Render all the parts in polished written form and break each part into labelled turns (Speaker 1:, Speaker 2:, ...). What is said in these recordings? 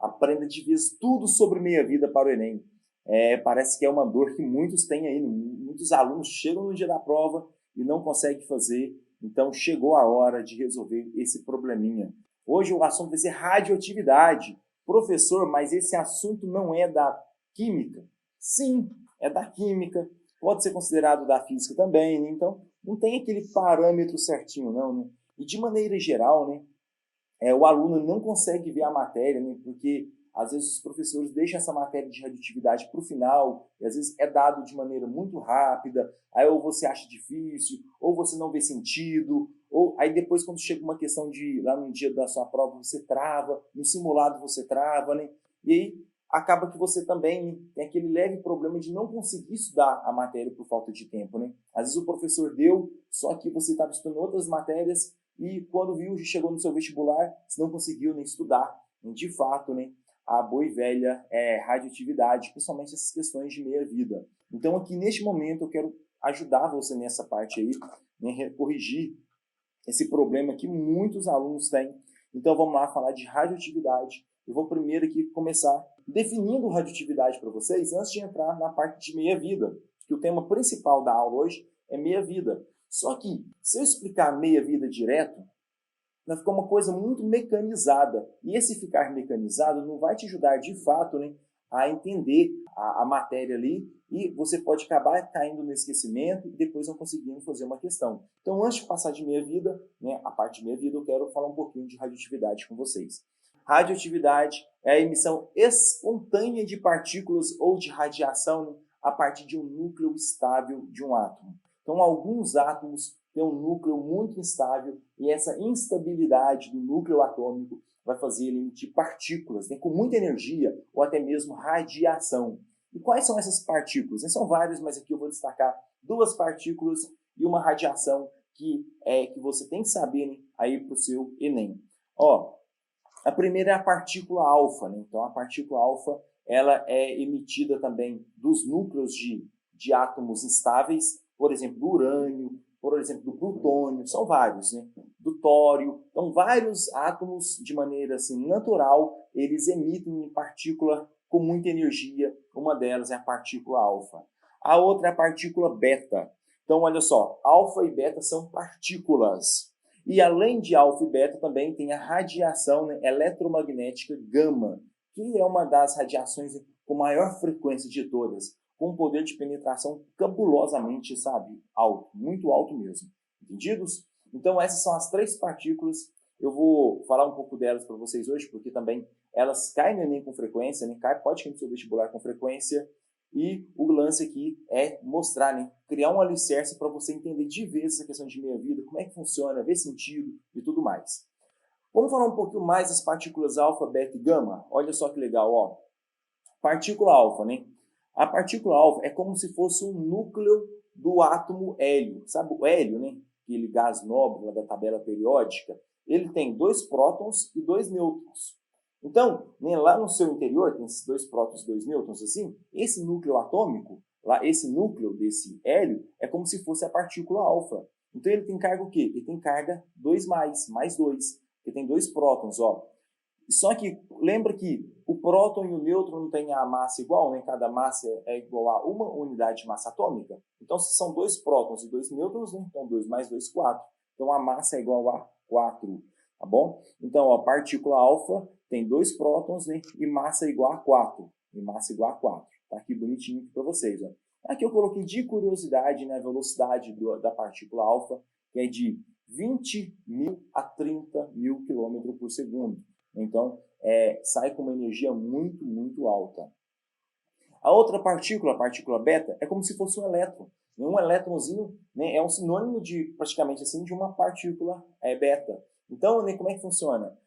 Speaker 1: aprenda de vez tudo sobre meia-vida para o Enem. Parece que é uma dor que muitos têm aí, muitos alunos chegam no dia da prova e não conseguem fazer, então chegou a hora de resolver esse probleminha. Hoje o assunto vai ser radioatividade. Professor, mas esse assunto não é da química? Sim, é da química, pode ser considerado da física também, né? Então não tem aquele parâmetro certinho não, né? E de maneira geral, né, o aluno não consegue ver a matéria, né, porque às vezes os professores deixam essa matéria de radioatividade para o final, e às vezes é dado de maneira muito rápida, aí ou você acha difícil, ou você não vê sentido, ou aí depois quando chega uma questão de lá no dia da sua prova você trava, no simulado você trava, né? E aí acaba que você também tem aquele leve problema de não conseguir estudar a matéria por falta de tempo, né? Às vezes o professor deu, só que você estava estudando outras matérias e quando viu, já chegou no seu vestibular, você não conseguiu nem estudar. De fato, né, a boa e velha radioatividade, principalmente essas questões de meia-vida. Então, aqui neste momento, eu quero ajudar você nessa parte aí, né, corrigir esse problema que muitos alunos têm. Então, vamos lá falar de radioatividade. Eu vou primeiro aqui começar definindo radioatividade para vocês, antes de entrar na parte de meia-vida, que o tema principal da aula hoje é meia-vida. Só que, se eu explicar meia-vida direto, vai ficar uma coisa muito mecanizada. E esse ficar mecanizado não vai te ajudar, de fato, né, a entender a matéria ali, e você pode acabar caindo no esquecimento e depois não conseguindo fazer uma questão. Então, antes de passar de meia-vida, né, a parte de meia-vida, eu quero falar um pouquinho de radioatividade com vocês. Radioatividade é a emissão espontânea de partículas ou de radiação, né, a partir de um núcleo estável de um átomo. Então, alguns átomos têm um núcleo muito instável e essa instabilidade do núcleo atômico vai fazer ele emitir partículas, né, com muita energia ou até mesmo radiação. E quais são essas partículas? São várias, mas aqui eu vou destacar duas partículas e uma radiação que você tem que saber, né, aí para o seu Enem. A primeira é a partícula alfa, né? Então a partícula alfa ela é emitida também dos núcleos de átomos instáveis, por exemplo, do urânio, por exemplo, do plutônio, são vários, né? Do tório. Então, vários átomos, de maneira assim, natural, eles emitem partícula com muita energia. Uma delas é a partícula alfa. A outra é a partícula beta. Então, olha só, alfa e beta são partículas. E além de alfa e beta, também tem a radiação, né, eletromagnética gama, que é uma das radiações com maior frequência de todas, com um poder de penetração cabulosamente, sabe, alto, muito alto mesmo. Entendidos? Então essas são as três partículas. Eu vou falar um pouco delas para vocês hoje, porque também elas caem no Enem com frequência, né? Pode cair no seu vestibular com frequência. E o lance aqui é mostrar, né? Criar um alicerce para você entender de vez essa questão de meia-vida, como é que funciona, ver sentido e tudo mais. Vamos falar um pouquinho mais das partículas alfa, beta e gama? Olha só que legal, ó. Partícula alfa, né? A partícula alfa é como se fosse um núcleo do átomo hélio. Sabe o hélio, né? Aquele gás nobre lá da tabela periódica. Ele tem 2 prótons e 2 nêutrons. Então, né, lá no seu interior tem esses 2 prótons e 2 nêutrons assim. Esse núcleo atômico, lá, esse núcleo desse hélio, é como se fosse a partícula alfa. Então ele tem carga o quê? Ele tem carga 2+, mais 2. Ele tem 2 prótons, ó. Só que lembra que o próton e o nêutron não têm a massa igual, né? Cada massa é igual a uma unidade de massa atômica. Então, se são 2 prótons e 2 nêutrons, né? Então 2 mais 2, 4. Então a massa é igual a 4, tá bom? Então, a partícula alfa tem 2 prótons, né? E massa igual a 4. E massa igual a 4. Tá aqui bonitinho para vocês, ó. Aqui eu coloquei de curiosidade, né, a velocidade da partícula alfa, que é de 20.000 a 30.000 km por segundo. Então, sai com uma energia muito, muito alta. A outra partícula, a partícula beta, é como se fosse um elétron. Um elétronzinho, né, é um sinônimo de, praticamente assim, de uma partícula beta. Então, né, como é que funciona?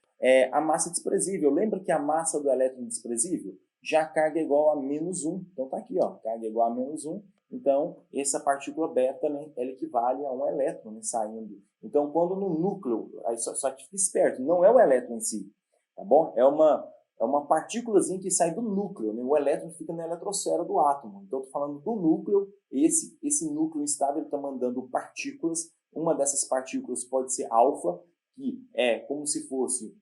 Speaker 1: A massa desprezível. Lembra que a massa do elétron desprezível? Já a carga é igual a -1. Então, está aqui, ó, carga é igual a -1. Então, essa partícula beta, né, ela equivale a um elétron, né, saindo. Então, quando no núcleo, aí só que fique esperto, não é o elétron em si, tá bom? É uma partículazinha que sai do núcleo, né? O elétron fica na eletrosfera do átomo. Então, estou falando do núcleo. Esse núcleo instável está mandando partículas. Uma dessas partículas pode ser alfa, que é como se fosse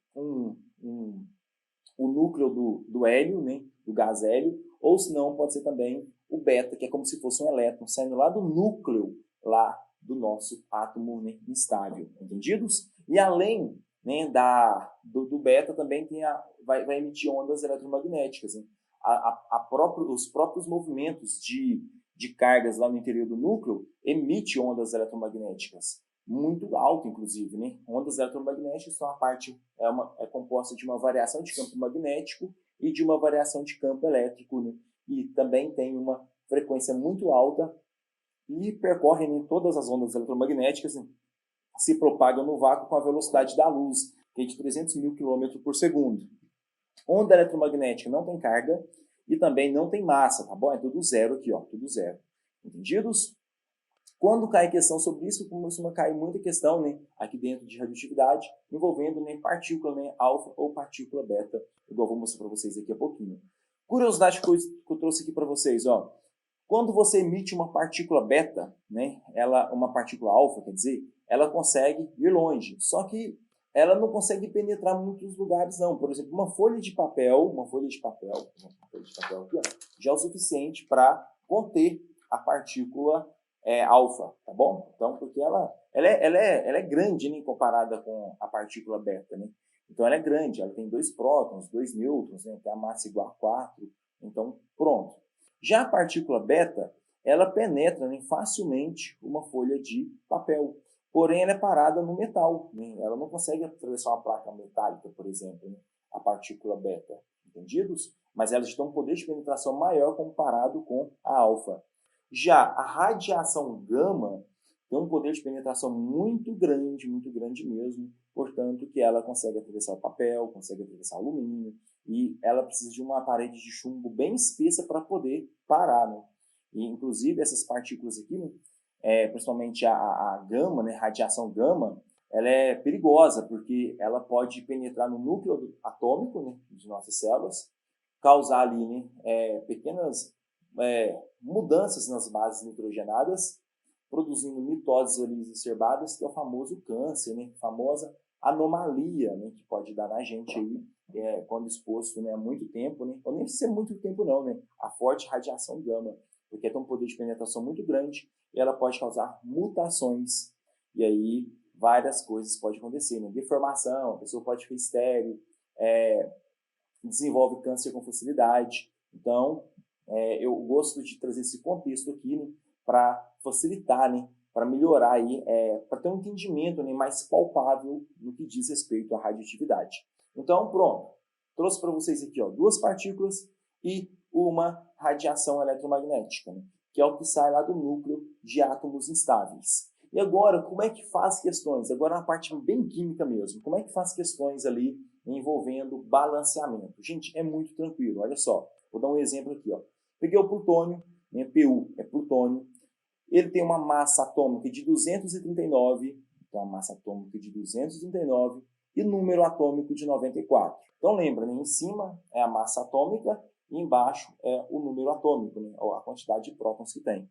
Speaker 1: o núcleo do hélio, né, do gás hélio, ou se não, pode ser também o beta, que é como se fosse um elétron saindo lá do núcleo lá do nosso átomo, né, instável, entendidos? E além, né, do beta também vai emitir ondas eletromagnéticas, né? Os próprios movimentos de cargas lá no interior do núcleo emite ondas eletromagnéticas, muito alto, inclusive, né? Ondas eletromagnéticas são é composta de uma variação de campo magnético e de uma variação de campo elétrico, né? E também tem uma frequência muito alta e percorrem, né, todas as ondas eletromagnéticas, né, se propagam no vácuo com a velocidade da luz, que é de 300 mil km por segundo. Onda eletromagnética não tem carga e também não tem massa, tá bom? É tudo zero aqui, ó, tudo zero. Entendidos? Quando cai questão sobre isso, costuma cair muita questão, né, aqui dentro de radioatividade, envolvendo, né, partícula, né, alfa ou partícula beta, igual vou mostrar para vocês aqui a pouquinho. Curiosidade que eu trouxe aqui para vocês, ó. Quando você emite uma partícula beta, né, uma partícula alfa, quer dizer, ela consegue ir longe. Só que ela não consegue penetrar muitos lugares, não. Por exemplo, uma folha de papel aqui, ó, já é o suficiente para conter a partícula alfa, tá bom? Então, porque ela é grande, né, comparada com a partícula beta, né? Então, ela é grande, ela tem 2 prótons, 2 nêutrons, né, tem a massa igual a 4. Então, pronto. Já a partícula beta, ela penetra, né, facilmente uma folha de papel. Porém, ela é parada no metal, né? Ela não consegue atravessar uma placa metálica, por exemplo, né? A partícula beta, entendidos? Mas elas têm um poder de penetração maior comparado com a alfa. Já a radiação gama tem um poder de penetração muito grande mesmo, portanto, que ela consegue atravessar o papel, consegue atravessar o alumínio, e ela precisa de uma parede de chumbo bem espessa para poder parar, né? E, inclusive, essas partículas aqui, né, principalmente a gama, né, radiação gama, ela é perigosa, porque ela pode penetrar no núcleo atômico, né, de nossas células, causar ali, né, pequenas mudanças nas bases nitrogenadas, produzindo mitoses ali exacerbadas, que é o famoso câncer, né, a famosa anomalia, né, que pode dar na gente aí, quando exposto, né, há muito tempo, né, ou nem precisa ser muito tempo não, né, a forte radiação gama, porque tem um poder de penetração muito grande e ela pode causar mutações, e aí várias coisas podem acontecer, né, deformação, a pessoa pode ficar estéril, desenvolve câncer com facilidade. Então, eu gosto de trazer esse contexto aqui, né, para facilitar, né, para melhorar aí, para ter um entendimento, né, mais palpável no que diz respeito à radioatividade. Então, pronto. Trouxe para vocês aqui, ó, 2 partículas e uma radiação eletromagnética, né, que é o que sai lá do núcleo de átomos instáveis. E agora, como é que faz questões? Agora uma parte bem química mesmo. Como é que faz questões ali envolvendo balanceamento? Gente, é muito tranquilo. Olha só, vou dar um exemplo aqui, ó. Peguei o plutônio, né, Pu é plutônio. Ele tem uma massa atômica de 239, então uma massa atômica de 239 e número atômico de 94. Então lembra, né, em cima é a massa atômica e embaixo é o número atômico, né, ou a quantidade de prótons que tem.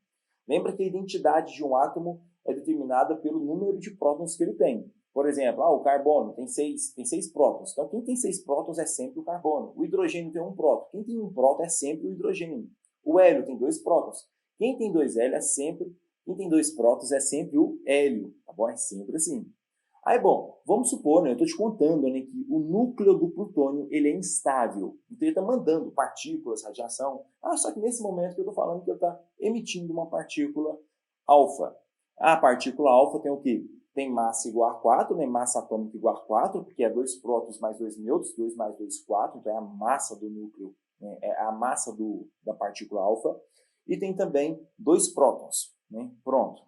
Speaker 1: Lembra que a identidade de um átomo é determinada pelo número de prótons que ele tem. Por exemplo, o carbono tem 6 prótons. Então, quem tem 6 prótons é sempre o carbono. O hidrogênio tem 1 próton. Quem tem 1 próton é sempre o hidrogênio. O hélio tem 2 prótons. Quem tem 2 hélios quem tem 2 prótons é sempre o hélio, tá bom? É sempre assim. Aí, bom, vamos supor, né, eu estou te contando, né, que o núcleo do plutônio ele é instável. Então ele está mandando partículas, radiação. Só que nesse momento que eu estou falando que ele está emitindo uma partícula alfa. A partícula alfa tem o quê? Tem massa igual a 4, né, massa atômica igual a 4, porque é 2 prótons mais 2 nêutrons, 2 mais 2, 4, então é a massa do núcleo, né, é a massa da partícula alfa. E tem também 2 prótons, né? Pronto.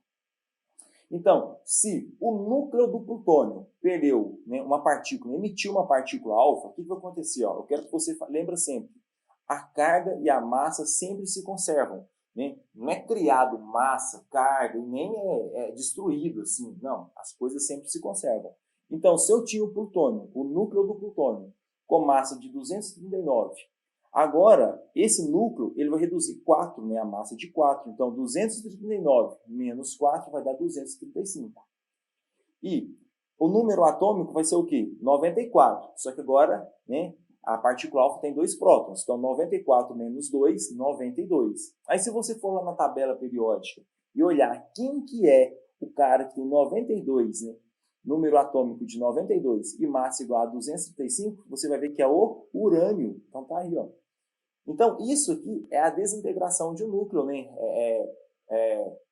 Speaker 1: Então, se o núcleo do plutônio perdeu, né, uma partícula, emitiu uma partícula alfa, o que vai acontecer? Ó? Eu quero que você lembre sempre, a carga e a massa sempre se conservam. Né? Não é criado massa, carga, e nem é destruído assim. Não, as coisas sempre se conservam. Então, se eu tinha o plutônio, o núcleo do plutônio, com massa de 239, agora, esse núcleo ele vai reduzir 4, né, a massa de 4. Então, 239 menos 4 vai dar 235. E o número atômico vai ser o quê? 94. Só que agora, né, a partícula alfa tem 2 prótons. Então, 94 menos 2, 92. Aí, se você for lá na tabela periódica e olhar quem que é o cara que tem 92, né? Número atômico de 92 e massa igual a 235, você vai ver que é o urânio. Então, tá aí, ó. Então, isso aqui é a desintegração de um núcleo, né?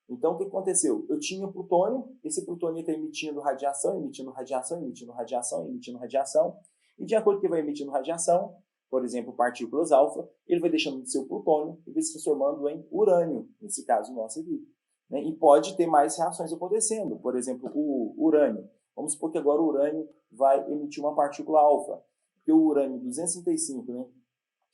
Speaker 1: Então, o que aconteceu? Eu tinha plutônio, esse plutônio está emitindo radiação, emitindo radiação, emitindo radiação, emitindo radiação, e de acordo com que vai emitindo radiação, por exemplo, partículas alfa, ele vai deixando de ser o plutônio e vai se transformando em urânio, nesse caso nosso aqui. Né? E pode ter mais reações acontecendo, por exemplo, o urânio. Vamos supor que agora o urânio vai emitir uma partícula alfa, porque o urânio 235, né,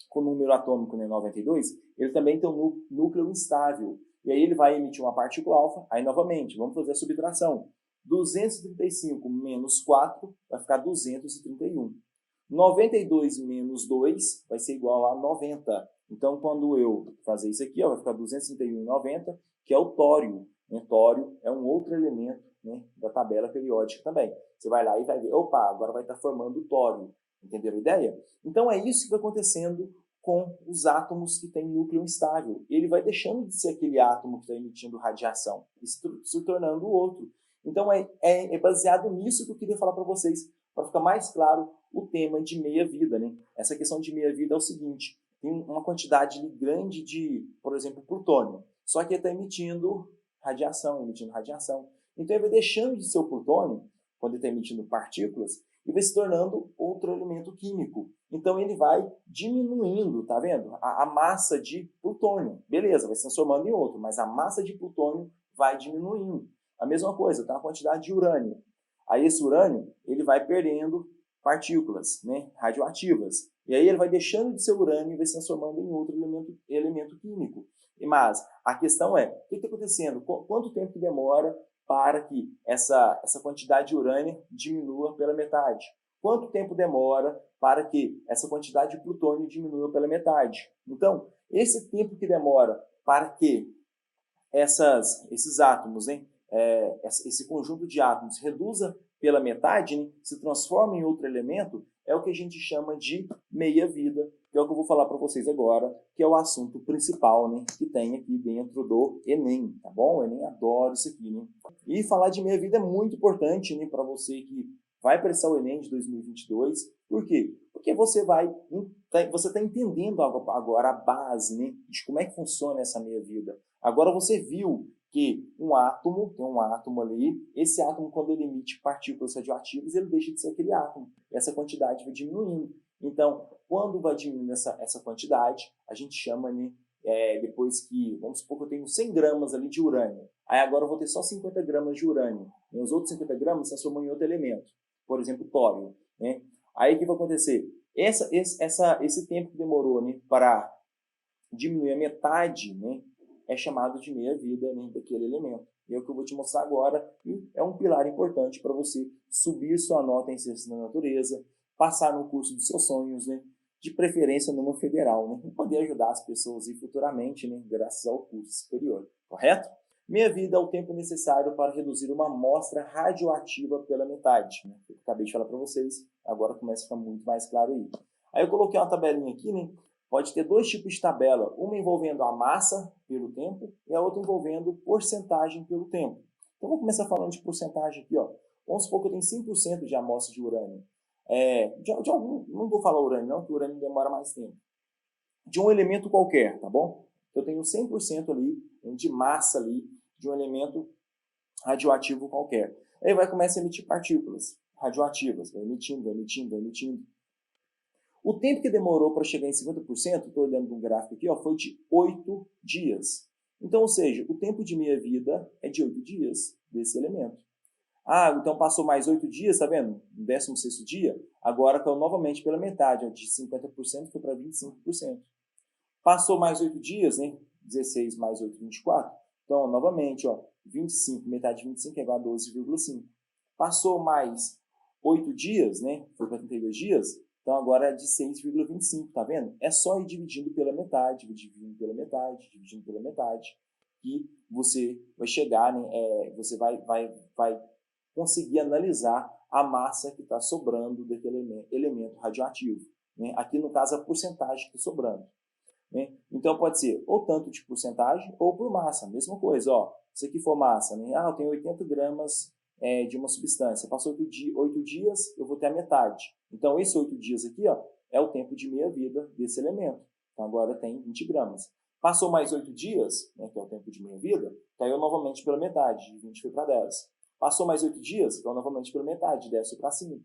Speaker 1: com o número atômico, né, 92, ele também tem um núcleo instável. E aí ele vai emitir uma partícula alfa, aí novamente, vamos fazer a subtração. 235 menos 4 vai ficar 231. 92 menos 2 vai ser igual a 90. Então, quando eu fazer isso aqui, ó, vai ficar 231,90, que é o tório. Né? Tório é um outro elemento, né, da tabela periódica também. Você vai lá e vai ver, opa, agora vai estar formando tório. Entenderam a ideia? Então, é isso que vai acontecendo com os átomos que têm núcleo instável. Ele vai deixando de ser aquele átomo que está emitindo radiação e se tornando outro. Então, é baseado nisso que eu queria falar para vocês, para ficar mais claro o tema de meia-vida. Né? Essa questão de meia-vida é o seguinte, tem uma quantidade grande de, por exemplo, plutônio, só que ele está emitindo radiação. Então, ele vai deixando de ser o plutônio, quando ele está emitindo partículas, e vai se tornando outro elemento químico. Então, ele vai diminuindo, tá vendo? A massa de plutônio. Beleza, vai se transformando em outro, mas a massa de plutônio vai diminuindo. A mesma coisa, tá? A quantidade de urânio. Aí, esse urânio, ele vai perdendo partículas, né, radioativas. E aí, ele vai deixando de ser urânio e vai se transformando em outro elemento químico. Mas a questão é, o que está acontecendo? Quanto tempo que demora para que essa quantidade de urânio diminua pela metade? Quanto tempo demora para que essa quantidade de plutônio diminua pela metade? Então, esse tempo que demora para que esses átomos, né, esse conjunto de átomos reduza pela metade, né, se transforma em outro elemento, é o que a gente chama de meia-vida, que é o que eu vou falar para vocês agora, que é o assunto principal, né, que tem aqui dentro do Enem, tá bom? O Enem adora isso aqui, né? E falar de meia-vida é muito importante, né, para você que vai prestar o Enem de 2022. Por quê? Porque você está entendendo agora a base, né, de como é que funciona essa meia-vida. Agora você viu que tem um átomo ali, esse átomo, quando ele emite partículas radioativas, ele deixa de ser aquele átomo. Essa quantidade vai diminuindo. Então, quando vai diminuindo essa quantidade, a gente chama, né, depois que, vamos supor que eu tenho 100 gramas ali de urânio, aí agora eu vou ter só 50 gramas de urânio, e os outros 50 gramas se transformam em outro elemento, por exemplo, tório. Né? Aí o que vai acontecer? Esse tempo que demorou, né, para diminuir a metade, né, é chamado de meia-vida, né, daquele elemento. E é o que eu vou te mostrar agora, e é um pilar importante para você subir sua nota em ciências da natureza, passar no curso dos seus sonhos, né, de preferência numa federal, né, e poder ajudar as pessoas aí futuramente, né, graças ao curso superior, correto? Meia-vida é o tempo necessário para reduzir uma amostra radioativa pela metade. Né? Eu acabei de falar para vocês, agora começa a ficar muito mais claro aí. Aí eu coloquei uma tabelinha aqui, né? Pode ter dois tipos de tabela, uma envolvendo a massa pelo tempo e a outra envolvendo porcentagem pelo tempo. Então, vou começar falando de porcentagem aqui. Ó. Vamos supor que eu tenho 5% de amostra de urânio. Não vou falar urânio não, porque o urânio demora mais tempo. De um elemento qualquer, tá bom? Eu tenho 100% ali de massa ali de um elemento radioativo qualquer. Aí vai começar a emitir partículas radioativas, vai emitindo. O tempo que demorou para chegar em 50%, estou olhando um gráfico aqui, ó, foi de 8 dias. Então, ou seja, o tempo de meia-vida é de 8 dias desse elemento. Ah, então passou mais 8 dias, tá vendo? No 16º dia, agora caiu novamente pela metade, ó, de 50% foi para 25%. Passou mais 8 dias, né? 16 mais 8, 24. Então, novamente, ó, 25, metade de 25 é igual a 12,5. Passou mais 8 dias, né? Foi para 32 dias. Então, agora é de 6,25, tá vendo? É só ir dividindo pela metade, dividindo pela metade, que você vai chegar, né? Você vai conseguir analisar a massa que está sobrando daquele elemento radioativo. né? Aqui, no caso, a porcentagem que está sobrando. Né? Então, pode ser ou tanto de porcentagem ou por massa. Mesma coisa, ó. Se aqui for massa, né? Eu tenho 80 gramas de uma substância. Passou 8 dias, eu vou ter a metade. Então, esses 8 dias aqui, ó, é o tempo de meia-vida desse elemento. Então, agora tem 20 gramas. Passou mais 8 dias, né, que é o tempo de meia-vida, caiu novamente pela metade, de 20 foi para 10. Passou mais 8 dias, caiu novamente pela metade, de 10 foi para 5.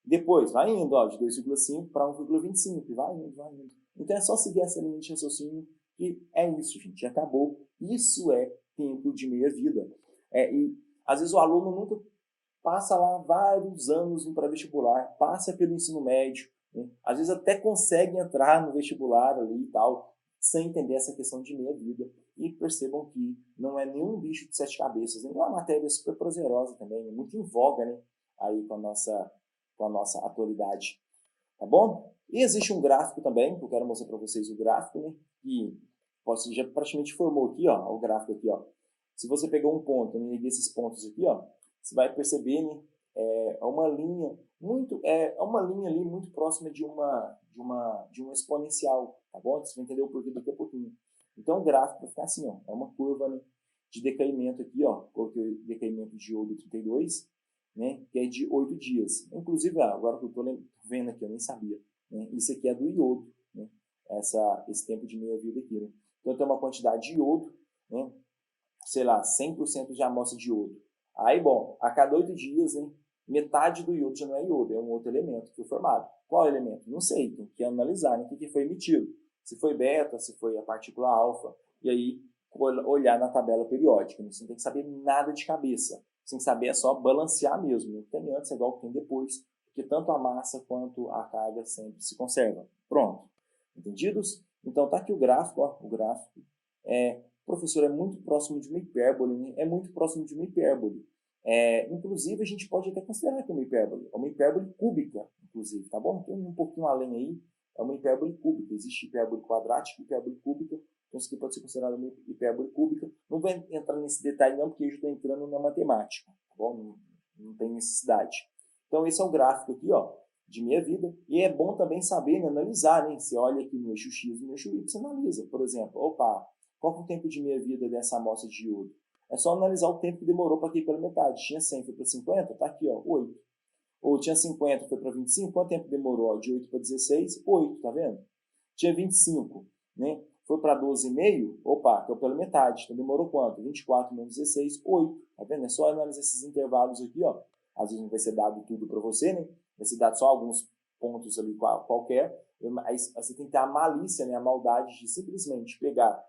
Speaker 1: Depois, vai indo, ó, de 2,5 para 1,25, e vai indo, vai indo. Então, é só seguir essa linha de raciocínio, que é isso, gente, acabou. Isso é tempo de meia-vida. E, às vezes, o aluno nunca passa lá vários anos no pré-vestibular, passa pelo ensino médio, né? Às vezes até consegue entrar no vestibular ali e tal, sem entender essa questão de meia-vida. E percebam que não é nenhum bicho de 7 cabeças, nem uma matéria super prazerosa também, muito em voga, né? Aí com a nossa atualidade. Tá bom? E existe um gráfico também, que eu quero mostrar para vocês o gráfico, né? Que já praticamente formou aqui, ó, o gráfico aqui, ó. Se você pegou um ponto, né, e esses pontos aqui, ó, você vai perceber, né, uma linha uma linha ali muito próxima de uma exponencial, tá bom? Você vai entender o porquê daqui a pouquinho. Então, o gráfico vai ficar assim, ó, é uma curva, né, de decaimento aqui, ó, coloquei o decaimento de iodo 32, né, que é de 8 dias. Inclusive, agora que eu estou vendo aqui, eu nem sabia, né, isso aqui é do iodo, né, esse tempo de meia-vida aqui, né. Então, tem uma quantidade de iodo, né, sei lá, 100% de amostra de iodo. Aí, bom, a cada 8 dias, hein, metade do iodo já não é iodo, é um outro elemento que foi formado. Qual elemento? Não sei, tem que analisar, né, o que foi emitido. Se foi beta, se foi a partícula alfa, e aí olhar na tabela periódica. Né? Você não tem que saber nada de cabeça. Sem saber é só balancear mesmo. Não tem antes, é igual que tem depois, porque tanto a massa quanto a carga sempre se conservam. Pronto. Entendidos? Então tá aqui o gráfico, ó, o gráfico. Professor, é muito próximo de uma hipérbole, né? É muito próximo de uma hipérbole. Inclusive, a gente pode até considerar que é uma hipérbole cúbica, inclusive, tá bom? Tem um pouquinho além aí, é uma hipérbole cúbica. Existe hipérbole quadrática e hipérbole cúbica, então isso aqui pode ser considerado uma hipérbole cúbica. Não vou entrar nesse detalhe não, porque eu já estou entrando na matemática, tá bom? Não tem necessidade. Então, esse é o gráfico aqui, ó, de meia-vida, e é bom também saber, né, analisar, né? Você olha aqui no eixo X e no eixo Y, você analisa, por exemplo, opa, qual é o tempo de meia-vida dessa amostra de iodo? É só analisar o tempo que demorou para cair pela metade. Tinha 100, foi para 50, tá aqui, ó, 8. Ou tinha 50, foi para 25, quanto tempo demorou? De 8 para 16, 8, tá vendo? Tinha 25, né? Foi para 12,5, opa, caiu pela metade. Então demorou quanto? 24 menos 16, 8. Tá vendo? É só analisar esses intervalos aqui, ó. Às vezes não vai ser dado tudo para você, né? Vai ser dado só alguns pontos ali qualquer. Aí você tem que ter a malícia, né? A maldade de simplesmente pegar,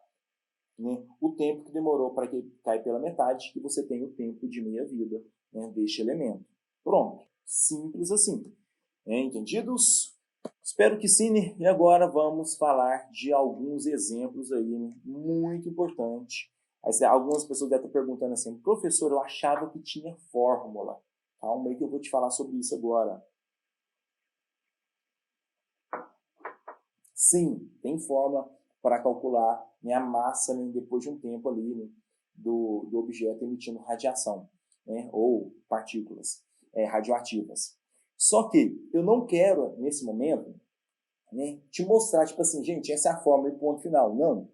Speaker 1: né, o tempo que demorou para que caia pela metade, que você tem o tempo de meia-vida, né, deste elemento. Pronto. Simples assim. Entendidos? Espero que sim, né? E agora vamos falar de alguns exemplos aí, né, muito importante. Algumas pessoas devem estar perguntando assim, professor, eu achava que tinha fórmula. Calma aí que eu vou te falar sobre isso agora. Sim, tem fórmula para calcular, né, a massa, né, depois de um tempo ali, né, do objeto emitindo radiação, né, ou partículas radioativas. Só que eu não quero, nesse momento, né, te mostrar, tipo assim, gente, essa é a fórmula e ponto final. Não.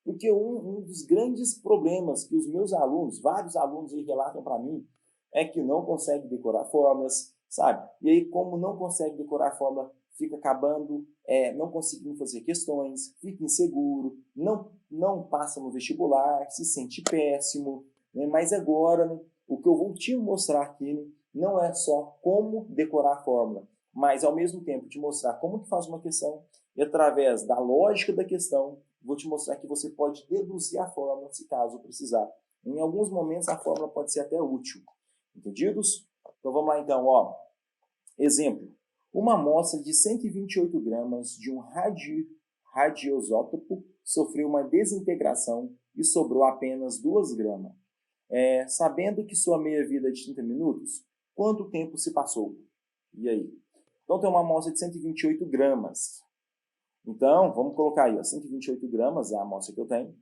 Speaker 1: Porque um dos grandes problemas que os meus alunos, vários alunos aí relatam para mim, é que não conseguem decorar fórmulas, sabe? E aí, como não consegue decorar a fórmula, fica acabando não conseguindo fazer questões, fica inseguro, não passa no vestibular, se sente péssimo. Né? Mas agora, né, o que eu vou te mostrar aqui, né, não é só como decorar a fórmula, mas ao mesmo tempo te mostrar como que faz uma questão e através da lógica da questão, vou te mostrar que você pode deduzir a fórmula se caso precisar. Em alguns momentos a fórmula pode ser até útil. Entendidos? Então vamos lá então, ó. Exemplo. Uma amostra de 128 gramas de um radioisótopo sofreu uma desintegração e sobrou apenas 2 gramas. Sabendo que sua meia-vida é de 30 minutos, quanto tempo se passou? E aí? Então tem uma amostra de 128 gramas. Então, vamos colocar aí, ó, 128 gramas é a amostra que eu tenho.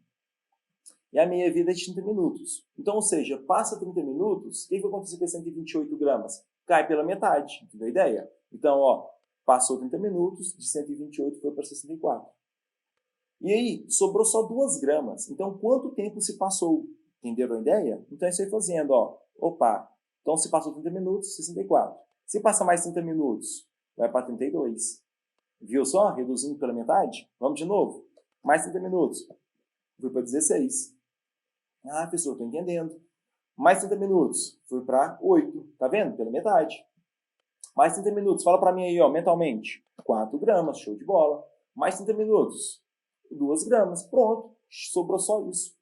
Speaker 1: E a meia-vida é de 30 minutos. Então, ou seja, passa 30 minutos, o que vai acontecer com 128 gramas? Cai pela metade, entendeu a ideia? Então, ó, Passou 30 minutos, de 128 foi para 64. E aí, sobrou só 2 gramas. Então, quanto tempo se passou? Entenderam a ideia? Então, é isso aí fazendo, ó. Opa, então se passou 30 minutos, 64. Se passa mais 30 minutos, vai para 32. Viu só? Reduzindo pela metade? Vamos de novo. Mais 30 minutos. Fui para 16. Ah, professor, estou entendendo. Mais 30 minutos. Fui para 8. Tá vendo? Pela metade. Mais 30 minutos. Fala para mim aí, ó, mentalmente. 4 gramas. Show de bola. Mais 30 minutos. 2 gramas. Pronto. Sobrou só isso.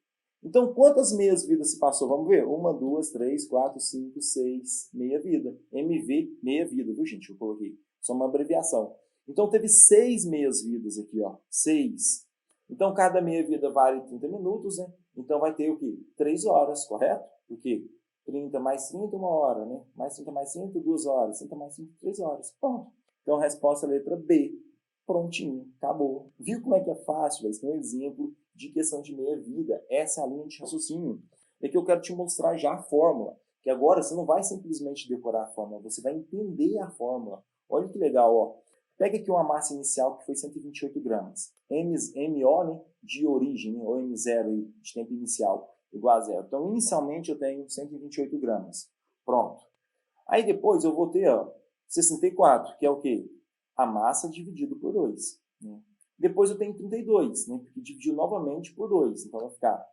Speaker 1: Então, quantas meias vidas se passou? Vamos ver? 1, 2, 3, 4, 5, 6. Meia vida. MV, meia vida, viu, gente? Eu coloquei. Só uma abreviação. Então, teve 6 meias vidas aqui, ó. 6. Então, cada meia vida vale 30 minutos, né? Então, vai ter o quê? 3 horas, correto? Por quê? 30 mais 30, 1 hora, né? Mais 30 mais 30, 2 horas. 30 mais 30, 3 horas. Pronto. Então, resposta letra B. Prontinho. Acabou. Viu como é que é fácil? Esse é um exemplo de questão de meia-vida. Essa é a linha de raciocínio. É que eu quero te mostrar já a fórmula. Que agora você não vai simplesmente decorar a fórmula, você vai entender a fórmula. Olha que legal, ó. Pega aqui uma massa inicial que foi 128 gramas. MO, né, de origem, ou M0 de tempo inicial, igual a 0. Então, inicialmente eu tenho 128 gramas. Pronto. Aí depois eu vou ter, ó, 64, que é o quê? A massa dividido por 2. Né? Depois eu tenho 32, né, porque dividiu novamente por 2. Então vai ficar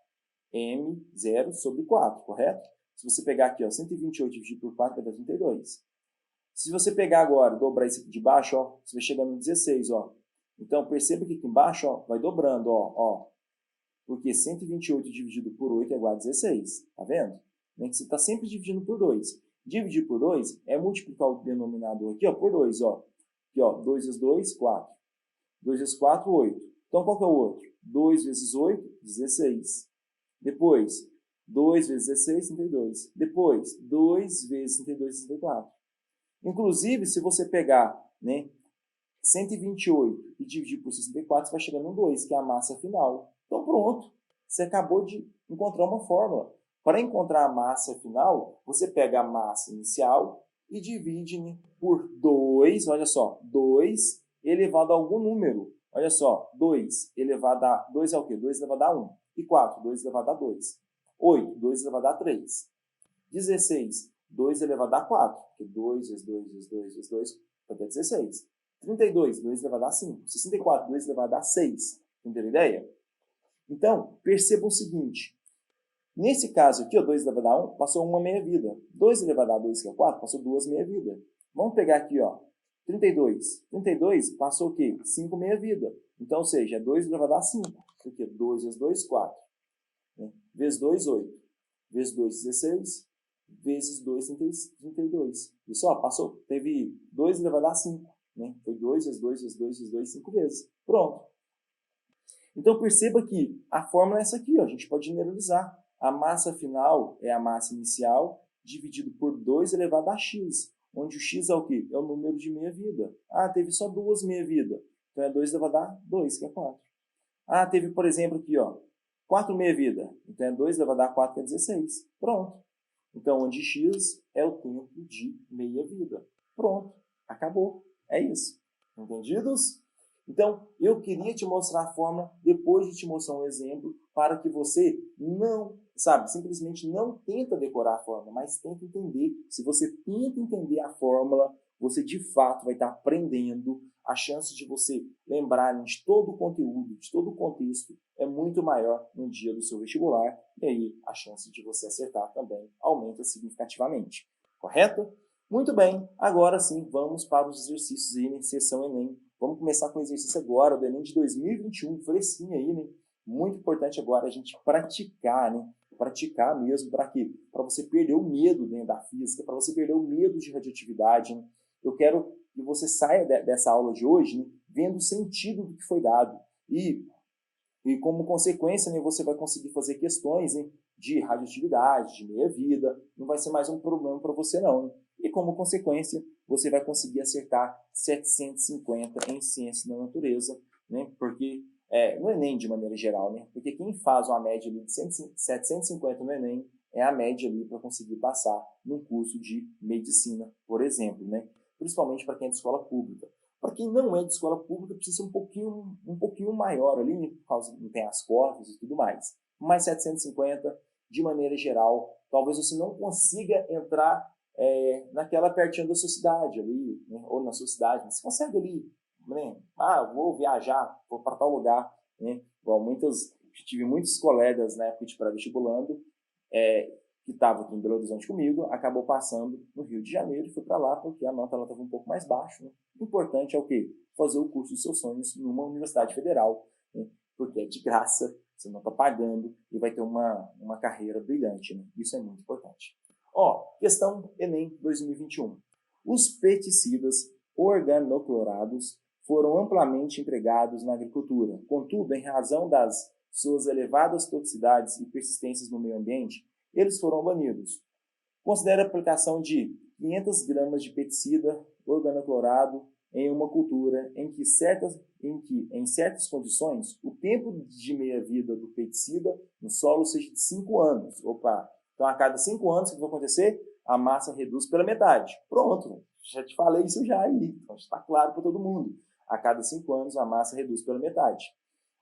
Speaker 1: M0 sobre 4, correto? Se você pegar aqui, ó, 128 dividido por 4 vai dar 32. Se você pegar agora, dobrar isso aqui de baixo, ó, você vai chegar no 16, ó. Então, perceba que aqui embaixo, ó, vai dobrando, ó. Porque 128 dividido por 8 é igual a 16. Tá vendo? Você está sempre dividindo por 2. Dividir por 2 é multiplicar o denominador aqui, ó, por 2, ó. Aqui, ó, 2 vezes 2, 4. 2 vezes 4, 8. Então, qual que é o outro? 2 vezes 8, 16. Depois, 2 vezes 16, 32. Depois, 2 vezes 32, 64. Inclusive, se você pegar, né, 128 e dividir por 64, você vai chegar no 2, que é a massa final. Então, pronto. Você acabou de encontrar uma fórmula. Para encontrar a massa final, você pega a massa inicial e divide, né, por 2, olha só, 2 elevado a algum número. Olha só, 2 elevado a... 2 é o quê? 2 elevado a 1. E 4, 2 elevado a 2. 8, 2 elevado a 3. 16, 2 elevado a 4. Porque 2 vezes 2 vezes 2 vezes 2 vai dar 16. 32, 2 elevado a 5. 64, 2 elevado a 6. Entendeu a ideia? Então, perceba o seguinte. Nesse caso aqui, ó, 2 elevado a 1, passou uma meia-vida. 2 elevado a 2, que é 4, passou 2 meia-vida. Vamos pegar aqui, ó, 32. 32 passou o quê? 5 meia-vida. Então, ou seja, é 2 elevado a 5. Porque 2 vezes 2, 4. Né? Vezes 2, 8. Vezes 2, 16. Vezes 2, 32. Isso, ó, passou, teve 2 elevado a 5. Né? Foi 2 vezes 2 vezes 2 vezes 2, 5 vezes. Pronto. Então, perceba que a fórmula é essa aqui, ó. A gente pode generalizar. A massa final é a massa inicial dividido por 2 elevado a x, onde o x é o quê? É o número de meia-vida. Ah, teve só 2 meia-vida. Então, é 2 elevado a 2, que é 4. Ah, teve, por exemplo, aqui, ó, 4 meia-vida. Então, é 2 elevado a 4, que é 16. Pronto. Então, onde x é o tempo de meia-vida. Pronto. Acabou. É isso. Entendidos? Então, eu queria te mostrar a fórmula, depois de te mostrar um exemplo, para que você não, simplesmente não tenta decorar a fórmula, mas tenta entender. Se você tenta entender a fórmula, você de fato vai estar aprendendo. A chance de você lembrar de todo o conteúdo, de todo o contexto, é muito maior no dia do seu vestibular. E aí, a chance de você acertar também aumenta significativamente. Correto? Muito bem, agora sim, vamos para os exercícios aí, né? Sessão Enem. Vamos começar com o exercício agora, do Enem de 2021, fresquinho aí, né? Muito importante agora a gente praticar, né? Praticar mesmo, para quê? Para você perder o medo, né, da física, para você perder o medo de radioatividade, né? Eu quero que você saia dessa aula de hoje, né, vendo o sentido do que foi dado. E como consequência, né, você vai conseguir fazer questões, né, de radioatividade, de meia-vida. Não vai ser mais um problema para você, não. Né? E como consequência, você vai conseguir acertar 750 em ciência da natureza, né? Porque no Enem, de maneira geral, né? Porque quem faz uma média ali de 750 no Enem é a média ali para conseguir passar num curso de medicina, por exemplo, né? Principalmente para quem é de escola pública. Para quem não é de escola pública, precisa ser um pouquinho maior ali, né, por causa que não tem as cotas e tudo mais. Mais 750, de maneira geral, talvez você não consiga entrar naquela pertinho da sua cidade ali, né, ou na sua cidade, mas você consegue ali, né? Vou viajar, vou para tal lugar, né? Igual tive muitos colegas na época de pré-vestibulando, que estava aqui em Belo Horizonte comigo, acabou passando no Rio de Janeiro e foi para lá porque a nota estava um pouco mais baixa. Né? O importante é o quê? Fazer o curso dos seus sonhos numa universidade federal, né? Porque é de graça, você não está pagando e vai ter uma carreira brilhante. Né? Isso é muito importante. Questão Enem 2021. Os pesticidas organoclorados foram amplamente empregados na agricultura. Contudo, em razão das suas elevadas toxicidades e persistências no meio ambiente, eles foram banidos. Considere a aplicação de 500 gramas de pesticida organoclorado em uma cultura em que, em certas condições, o tempo de meia-vida do pesticida no solo seja de 5 anos. Então a cada 5 anos, o que vai acontecer? A massa reduz pela metade. Pronto, já te falei isso já aí, então está claro para todo mundo. A cada 5 anos, a massa reduz pela metade.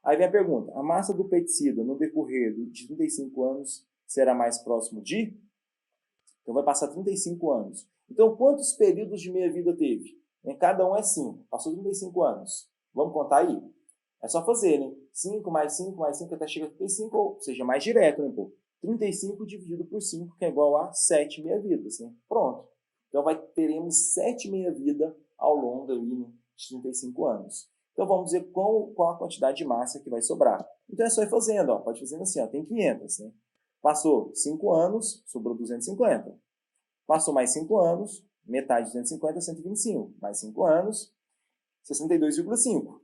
Speaker 1: Aí vem a pergunta, a massa do pesticida no decorrer de 35 anos será mais próximo de? Então vai passar 35 anos. Então quantos períodos de meia-vida teve? Cada um é 5, passou 35 anos. Vamos contar aí? É só fazer, né? 5 mais 5 mais 5 até chegar a 35, ou seja, mais direto, né, pô? 35 dividido por 5, que é igual a 7 meia-vidas, né? Pronto. Então teremos 7 meia-vida ao longo aí, né, de 35 anos. Então vamos ver qual a quantidade de massa que vai sobrar. Então é só ir fazendo, pode fazer assim, tem 500, né? Passou 5 anos, sobrou 250. Passou mais 5 anos, metade de 250 é 125. Mais 5 anos, 62,5.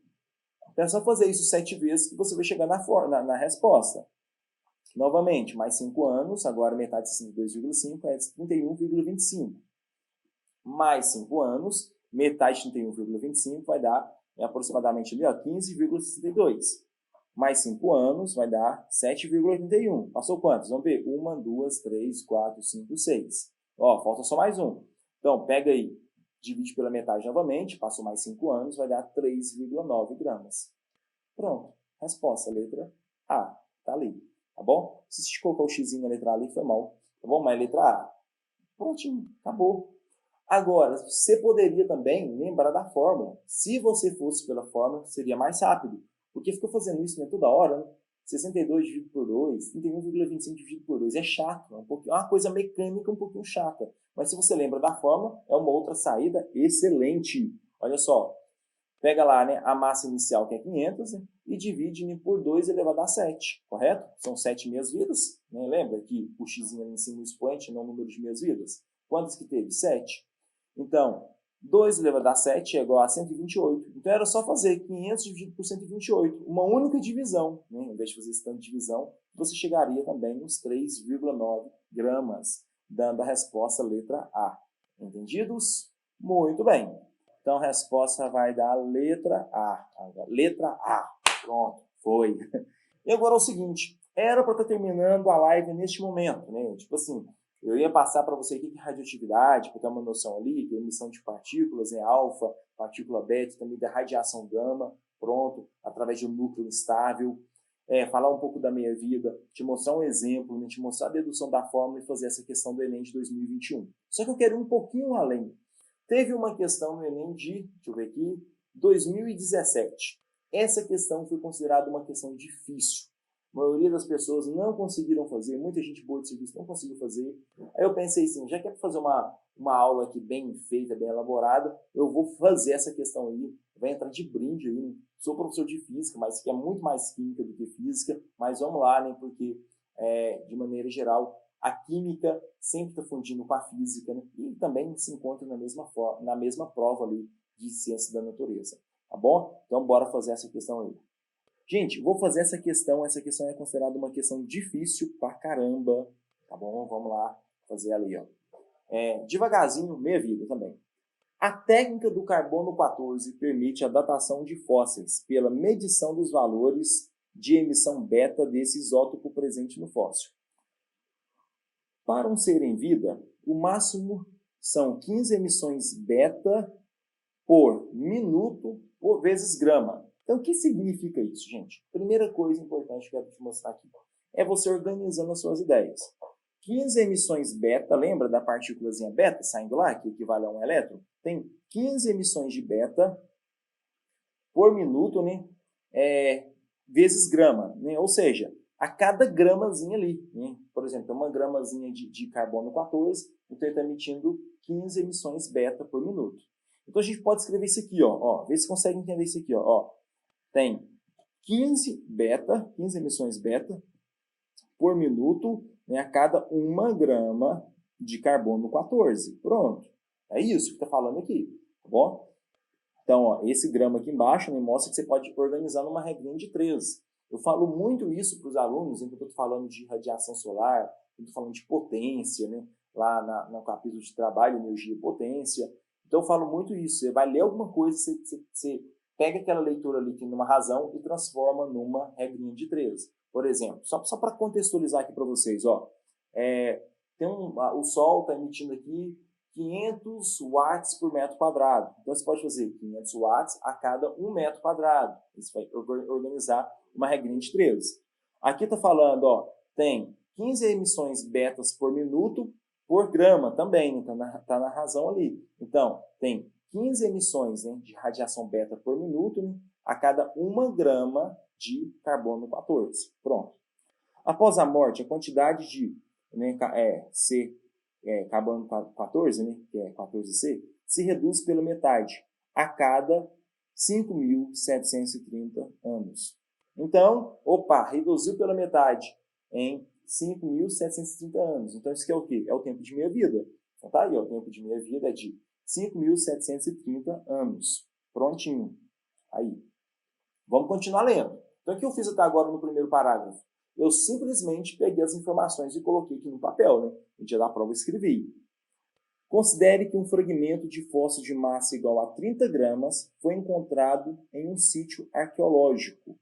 Speaker 1: Então é só fazer isso 7 vezes que você vai chegar na resposta. Novamente, mais 5 anos, agora metade de 62,5 é 31,25. Mais 5 anos, metade de 31,25 vai dar aproximadamente ali, 15,62. Mais 5 anos vai dar 7,81. Passou quantos? Vamos ver. 1, 2, 3, 4, 5, 6. Falta só mais um. Então, pega aí, divide pela metade novamente, passou mais 5 anos, vai dar 3,9 gramas. Pronto. Resposta, letra A. Tá ali. Tá bom? Se você colocar o x na letra A ali, foi mal. Tá bom? Mas letra A. Prontinho. Acabou. Agora, você poderia também lembrar da fórmula. Se você fosse pela fórmula, seria mais rápido. Porque fica fazendo isso, né, toda hora, né? 62 dividido por 2, 31,25 dividido por 2. É chato, é uma coisa mecânica um pouquinho chata. Mas se você lembra da fórmula, é uma outra saída excelente. Olha só, pega lá, né, a massa inicial, que é 500, né, e divide, né, por 2 elevado a 7, correto? São 7 meias-vidas. Né? Lembra que o x ali em cima do expoente não é o número de meias-vidas? Quantas que teve? 7. Então, 2 elevado a 7 é igual a 128. Então, era só fazer 500 dividido por 128. Uma única divisão. Né? Em vez de fazer esse tanto de divisão, você chegaria também nos 3,9 gramas, dando a resposta letra A. Entendidos? Muito bem. Então, a resposta vai dar letra A. Letra A. Pronto, foi. E agora é o seguinte. Era para estar terminando a live neste momento. Né? Tipo assim, eu ia passar para você o que é radioatividade, para ter uma noção ali, que é emissão de partículas em alfa, partícula beta, também da radiação gama, pronto, através de um núcleo instável. Falar um pouco da meia-vida, te mostrar um exemplo, né, te mostrar a dedução da fórmula e fazer essa questão do Enem de 2021. Só que eu quero ir um pouquinho além. Teve uma questão no Enem de, deixa eu ver aqui, 2017. Essa questão foi considerada uma questão difícil. A maioria das pessoas não conseguiram fazer, muita gente boa de serviço não conseguiu fazer. Aí eu pensei assim, já que é para fazer uma aula aqui bem feita, bem elaborada, eu vou fazer essa questão aí, vai entrar de brinde aí. Sou professor de física, mas que é muito mais química do que física, mas vamos lá, né? Porque, de maneira geral, a química sempre está fundindo com a física, né? E também se encontra na mesma prova ali de ciência da natureza. Tá bom? Então, bora fazer essa questão aí. Gente, vou fazer essa questão é considerada uma questão difícil pra caramba, tá bom? Vamos lá fazer ali, ó. Devagarzinho, meia vida também. A técnica do carbono 14 permite a datação de fósseis pela medição dos valores de emissão beta desse isótopo presente no fóssil. Para um ser em vida, o máximo são 15 emissões beta por minuto por vezes grama. Então, o que significa isso, gente? Primeira coisa importante que eu quero te mostrar aqui é você organizando as suas ideias. 15 emissões beta, lembra da partículazinha beta saindo lá, que equivale a um elétron? Tem 15 emissões de beta por minuto, né? Vezes grama, né? Ou seja, a cada gramazinha ali, né? Por exemplo, uma gramazinha de carbono 14, então ele está emitindo 15 emissões beta por minuto. Então a gente pode escrever isso aqui, ó, vê se consegue entender isso aqui, ó. Tem 15 emissões beta por minuto, né, a cada 1 grama de carbono 14. Pronto. É isso que está falando aqui, tá bom? Então, ó, esse grama aqui embaixo, né, mostra que você pode organizar numa regrinha de 3. Eu falo muito isso para os alunos, enquanto eu estou falando de radiação solar, estou falando de potência, né, lá no capítulo de trabalho, energia e potência. Então, eu falo muito isso. Você vai ler alguma coisa, você pega aquela leitura ali que tem uma razão e transforma numa regrinha de 3. Por exemplo, só para contextualizar aqui para vocês, ó, o Sol está emitindo aqui 500 watts por metro quadrado. Então, você pode fazer 500 watts a cada 1 metro quadrado. Isso vai organizar uma regrinha de 3. Aqui está falando, ó, tem 15 emissões betas por minuto por grama também, então está na razão ali. Então, tem 15 emissões, né, de radiação beta por minuto, né, a cada 1 grama de carbono 14. Pronto. Após a morte, a quantidade de, né, carbono 14, né, que é 14C, se reduz pela metade a cada 5.730 anos. Então, reduziu pela metade em 5.730 anos. Então, isso aqui é o quê? É o tempo de meia-vida. Então, tá aí, ó, o tempo de meia-vida é de 5.730 anos. Prontinho. Aí. Vamos continuar lendo. Então, o que eu fiz até agora no primeiro parágrafo? Eu simplesmente peguei as informações e coloquei aqui no papel, né? No dia da prova eu escrevi. Considere que um fragmento de fósforo de massa igual a 30 gramas foi encontrado em um sítio arqueológico.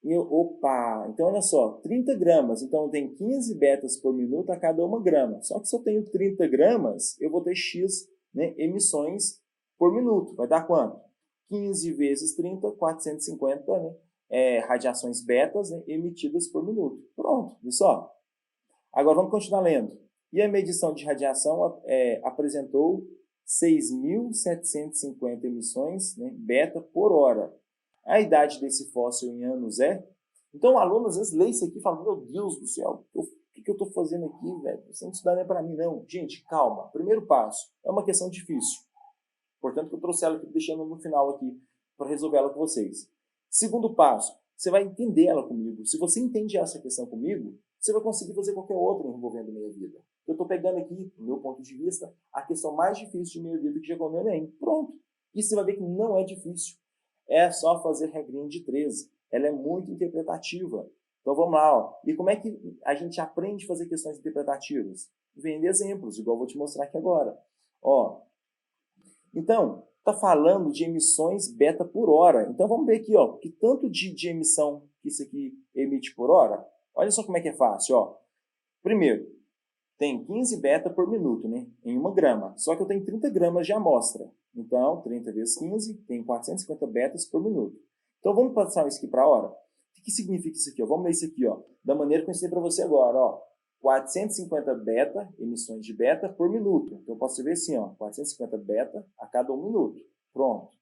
Speaker 1: Então olha só, 30 gramas, então tem 15 betas por minuto a cada 1 grama. Só que se eu tenho 30 gramas, eu vou ter X, né, emissões por minuto. Vai dar quanto? 15 vezes 30, 450, né, radiações betas, né, emitidas por minuto. Pronto, viu só? Agora vamos continuar lendo. E a medição de radiação apresentou 6.750 emissões, né, beta por hora. A idade desse fóssil em anos é... Então o aluno às vezes lê isso aqui e fala, meu Deus do céu, o que eu estou fazendo aqui, velho? Isso não estudar não é para mim, não. Gente, calma. Primeiro passo, é uma questão difícil. Portanto, que eu trouxe ela aqui, deixando no final aqui, para resolver ela com vocês. Segundo passo, você vai entender ela comigo. Se você entende essa questão comigo, você vai conseguir fazer qualquer outra envolvendo meia-vida. Eu estou pegando aqui, do meu ponto de vista, a questão mais difícil de meia-vida que chegou no Enem. Pronto. E você vai ver que não é difícil. É só fazer regrinha de 13. Ela é muito interpretativa. Então vamos lá. Ó. E como é que a gente aprende a fazer questões interpretativas? Vendo exemplos, igual eu vou te mostrar aqui agora. Ó. Então, está falando de emissões beta por hora. Então vamos ver aqui, ó, que tanto de emissão que isso aqui emite por hora. Olha só como é que é fácil. Ó. Primeiro, tem 15 beta por minuto, né? Em 1 grama. Só que eu tenho 30 gramas de amostra. Então, 30 vezes 15, tem 450 betas por minuto. Então, vamos passar isso aqui para a hora? O que significa isso aqui? Ó? Vamos ler isso aqui, ó, da maneira que eu ensinei para você agora. Ó. 450 beta, emissões de beta por minuto. Então, eu posso escrever assim, ó, 450 beta a cada 1 minuto. Pronto.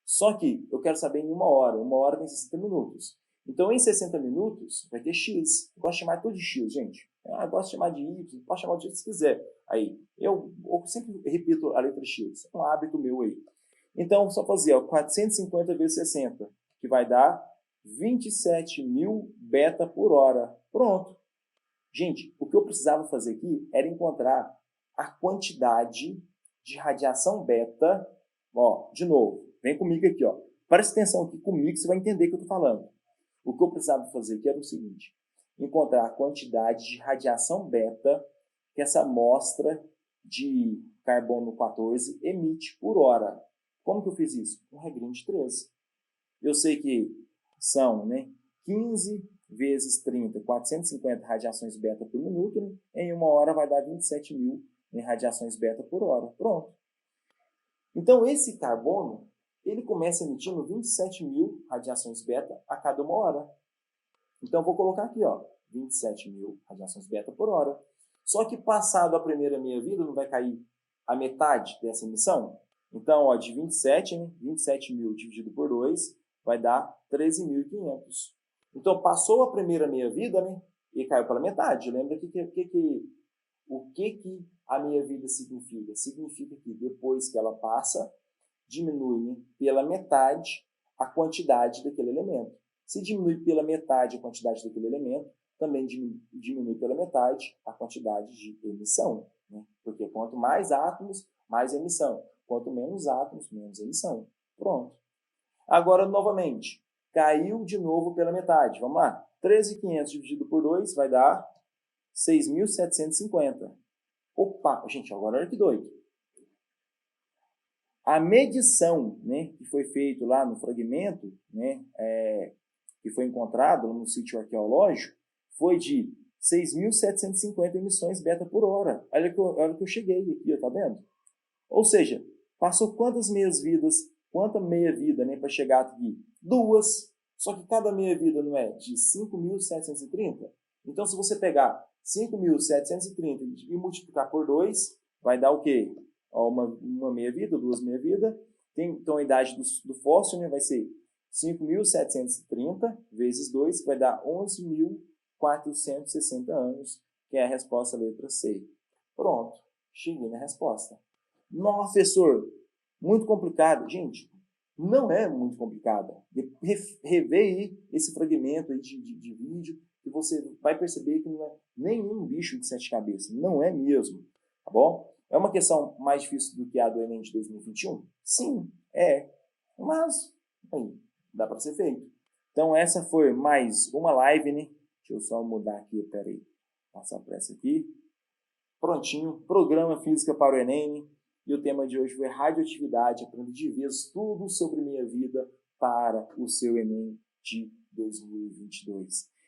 Speaker 1: Só que eu quero saber em 1 hora. 1 hora tem 60 minutos. Então, em 60 minutos, vai ter X. Eu gosto de chamar tudo de X, gente. Eu gosto de chamar de Y, pode chamar do jeito que você quiser. Aí, eu sempre repito a letra X. É um hábito meu aí. Então, só fazer ó, 450 vezes 60, que vai dar 27.000 beta por hora. Pronto. Gente, o que eu precisava fazer aqui era encontrar a quantidade de radiação beta. Ó, de novo, vem comigo aqui. Ó. Presta atenção aqui comigo que você vai entender o que eu estou falando. O que eu precisava fazer aqui era o seguinte. Encontrar a quantidade de radiação beta que essa amostra de carbono 14 emite por hora. Como que eu fiz isso? Um regrinho de 3. Eu sei que são 15 vezes 30, 450 radiações beta por minuto. Né? Em 1 hora vai dar 27.000 radiações beta por hora. Pronto. Então, esse carbono, ele começa emitindo 27.000 radiações beta a cada 1 hora. Então, vou colocar aqui, ó, 27.000 radiações beta por hora. Só que passado a primeira meia-vida, não vai cair a metade dessa emissão? Então, ó, de 27, né, 27.000 dividido por 2 vai dar 13.500. Então, passou a primeira meia-vida, né, e caiu pela metade. Lembra o que a meia-vida significa? Significa que depois que ela passa, diminui, né, pela metade a quantidade daquele elemento. Se diminui pela metade a quantidade daquele elemento, também diminui pela metade a quantidade de emissão, né? Porque quanto mais átomos, mais emissão. Quanto menos átomos, menos emissão. Pronto. Agora, novamente, caiu de novo pela metade. Vamos lá. 13.500 dividido por 2 vai dar 6.750. Opa, gente, agora olha que doido. A medição, né, que foi feita lá no fragmento, né, que foi encontrado no sítio arqueológico, foi de 6.750 emissões beta por hora. Olha que eu cheguei aqui, tá vendo? Ou seja, passou quantas meias-vidas, quanta meia-vida, né, para chegar aqui? 2. Só que cada meia-vida não é de 5.730? Então, se você pegar 5.730 e multiplicar por 2, vai dar o quê? Uma meia-vida, 2 meia-vida. Então, a idade do fóssil, né, vai ser 5.730 vezes 2, que vai dar 11.460 anos, que é a resposta letra C. Pronto, cheguei na resposta. Nossa, professor, muito complicado. Gente, não é muito complicado. Rever aí esse fragmento aí de vídeo que você vai perceber que não é nenhum bicho de 7 cabeças. Não é mesmo, tá bom? É uma questão mais difícil do que a do Enem de 2021? Sim, é. Mas, aí, dá para ser feito. Então, essa foi mais uma live, né? Deixa eu só mudar aqui, peraí. Passar por essa aqui. Prontinho. Programa Física para o Enem. E o tema de hoje foi radioatividade. Aprenda de vez tudo sobre minha vida para o seu Enem de 2022.